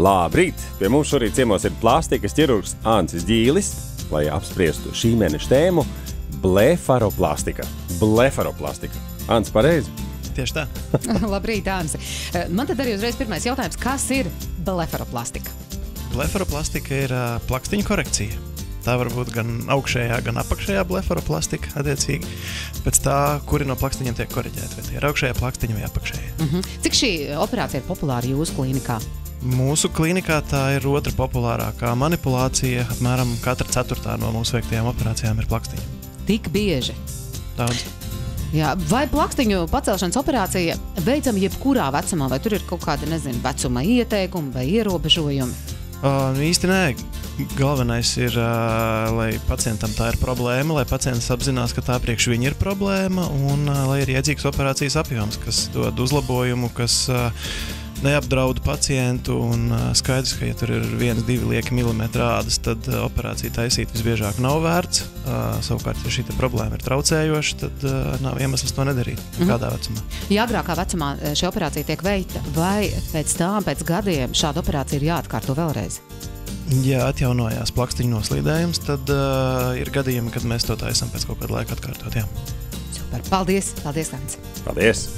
Labrīt! Pie mums šorīt ciemos ir plastikas ķirurgs Ancis Ģīlis, lai apspriestu šī mēneša tēmu blefaroplastika. Blefaroplastika. Ants, pareizi? Tieši tā. Labrīt, Ansi. Man tad arī uzreiz pirmais jautājums, kas ir blefaroplastika? Blefaroplastika ir plakstiņu korekcija. Tā var būt gan augšējā, gan apakšējā blefaroplastika, attiecīgi, pēc tā, kuri no plakstiņiem tiek koriģēti, vai tie ir augšējā plakstiņa vai apakšējā. Cik šī operācija ir populāra jūsu klīnikā? Mūsu klīnikā tā ir otra populārākā manipulācija, apmēram katra ceturtā no mūsu veiktajām operācijām ir plakstiņa. Tik bieži? Daudz. Jā, vai plakstiņu pacelšanas operācija veicama jebkurā vecumā, vai tur ir kaut kāda, vecuma ieteikumi vai ierobežojumi? Īsti nē. Galvenais ir, lai pacientam tā ir problēma, lai pacients apzinās, ka tā priekš viņa ir problēma, un lai ir iedzīgs operācijas apjoms, kas dod uzlabojumu, kas neapdraud pacientu, un skaidrs, ka ja tur ir 1-2 lieki milimetri ādas, tad operāciju taisīt visbiežāk nav vērts. Savukārt, ja šī problēma ir traucējoša, tad nav iemesls to nedarīt kādā vecumā. Ja agrākā vecumā šī operācija tiek veikta, vai pēc gadiem šāda operācija ir jāatkārto vēlreiz? Ja atjaunojās plakstiņu noslīdējums, tad ir gadījumi, kad mēs to taisam pēc kaut kāda laika atkārtot, jā. Super, paldies! Paldies, Ants! Paldies!